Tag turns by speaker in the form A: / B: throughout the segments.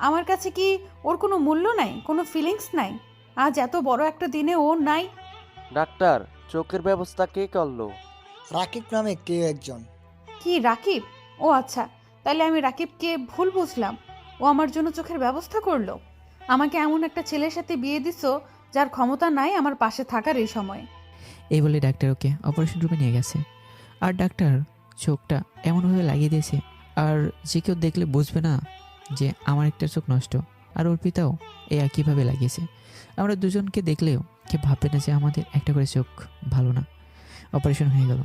A: আমার কাছে কি ওর কোনো মূল্য নাই, কোনো ফিলিংস নাই? আজ এত বড় একটা দিনে ওর নাই?
B: ডাক্তার, চোখের ব্যবস্থা কে করলো?
C: রাকিব নামে কেউ একজন।
A: কি রাকিব? ও আচ্ছা, তাহলে আমি রাকিবকে ভুল বুঝলাম। ও আমার জন্য চোখের ব্যবস্থা করলো। আমাকে এমন একটা ছেলের সাথে বিয়ে দিছো যার ক্ষমতা নাই আমার পাশে থাকার এই সময়ে।
D: এই বলে ডাক্তার ওকে অপারেশন রুমে নিয়ে গেছে। আর ডাক্তার চোখটা এমনভাবে লাগিয়ে দিয়েছে, আর যে কেউ দেখলে বুঝবে না যে আমার একটা চোখ নষ্ট, আর অর্পিতাও এই একইভাবে লাগিয়েছে। আমরা দুজনকে দেখলেও কে ভাববে না যে আমাদের একটা করে চোখ ভালো না। অপারেশন হয়ে গেল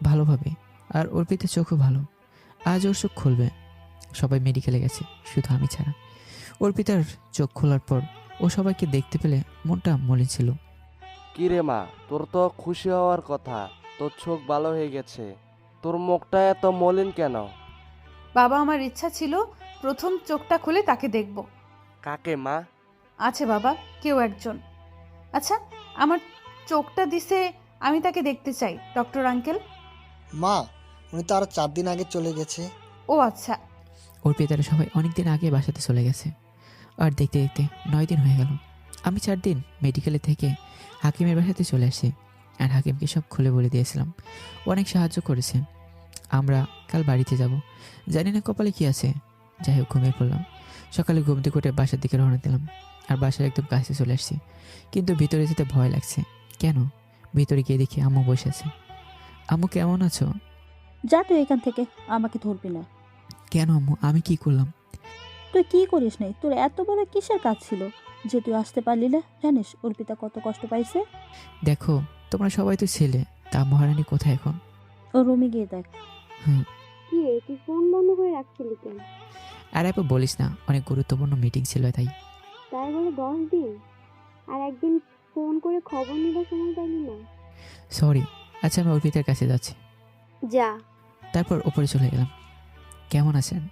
D: ভালোভাবে, আর অর্পিতার চোখও ভালো। আজ ওর চোখ খুলবে। সবাই মেডিকেলে গেছে, শুধু আমি ছাড়া। অর্পিতার চোখ খোলার পর ও সবাইকে দেখতে পেলে মনটা মলিন ছিল।
B: কি রে মা, তোর তো খুশি হওয়ার কথা, তোর চোখ ভালো হয়ে গেছে। তোর মুখটা এত মলিন কেন?
A: বাবা, আমার ইচ্ছা ছিল প্রথম চোখটা খুলে তাকে দেখব।
B: কাকে মা?
A: আছে বাবা, কেউ একজন। আচ্ছা, আমার চোখটা দিছে, আমি তাকে দেখতে চাই ডক্টর আঙ্কেল।
C: মা, উনি তো আরো 4 দিন আগে চলে গেছে।
A: ও আচ্ছা।
D: অর্পিতারা সবাই অনেক দিন আগে বাসাতে চলে গেছে। আর দেখতে দেখতে 9 দিন হয়ে গেল। আমি 4 দিন মেডিকেলে থেকে হাকিমের বাসাতে চলে আসি, আর হাকিমকে সব খুলে বলে দিয়েছিলাম। অনেক সাহায্য করেছে। আমরা কাল বাড়িতে যাব, জানি না কপালে কি আছে। যাই হোক, ঘুমিয়ে পড়লাম। সকালে ঘুম থেকে উঠে বাসার দিকে রওনা দিলাম, আর বাসার একদম কাছে চলে আসছি। কিন্তু ভিতরে যেতে ভয় লাগছে। কেন? ভিতরে গিয়ে দেখি আম্মু বসে আছে। আম্মু, কেমন আছো?
E: যা তুই এখান থেকে, আমাকে ধরবি না।
D: কেন আম্মু, আমি কি করলাম?
E: তুই কি করিস নাই? তোর এত বড় কিসের কাজ ছিল যে তুই আসতে পারলি না? জানিস অর্পিতা কত কষ্ট পাইছে?
D: দেখো, তোমরা সবাই তো ছেলে, তা মহারানী কোথায় এখন?
E: ও রুমে গিয়ে দেখ।
D: হুম।
F: কি রে, তুই ফোন বন্ধ করে রাখছিলি কেন?
D: আর এবার বলিস না, অনেক গুরুত্বপূর্ণ মিটিং ছিল তাই।
F: তাই বলে 10 দিন? আর একদিন ফোন করে খবর নিবার সময় পাইলি না?
D: সরি। আচ্ছা, আমি অর্পিতার কাছে যাচ্ছি।
F: যা।
D: তারপর ওপরে চলে গেলাম। কেমন আছেন?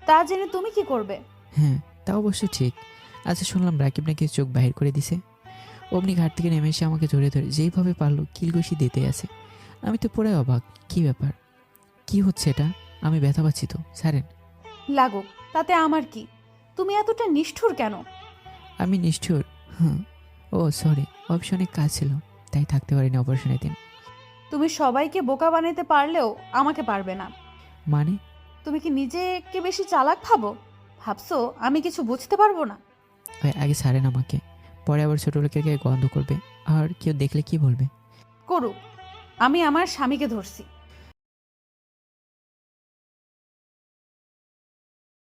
A: তা জেনে তুমি কি করবে?
D: হ্যাঁ, তা অবশ্য ঠিক। আচ্ছা, শুনলাম রাকিব নাকি চোখ বাহির করে দিছে। অমনি ঘাট থেকে নেমে এসে আমাকে ধরে ধরে যেইভাবে পারলো কিলঘুষি দিতে আছে। আমি তো পুরাই অবাক। কি ব্যাপার? কি হচ্ছে এটা? আমি ব্যথা পাচ্ছি তো, ছাড়েন।
A: লাগুক, তাতে আমার কি? তুমি এতটা নিষ্ঠুর কেন?
D: আমি নিষ্ঠুর? হ্যাঁ। ও সরি, অফিসে অনেক কাজ ছিল, তাই থাকতে পারিনি অপারেশনের দিন।
A: তুমি সবাইকে বোকা বানাতে পারলেও আমাকে পারবে না।
D: মানে?
A: তুমি কি নিজেকে বেশি চালাক ভাবো? ভাবছো আমি কিছু বুঝতে পারবো না?
D: ওই আগে ছাড়েন আমাকে, পরে আবার ছোট লোকের গায়ে গন্ধ করবে, আর কেউ দেখলে কি বলবে?
A: করুক, আমি আমার স্বামীকে ধরছি।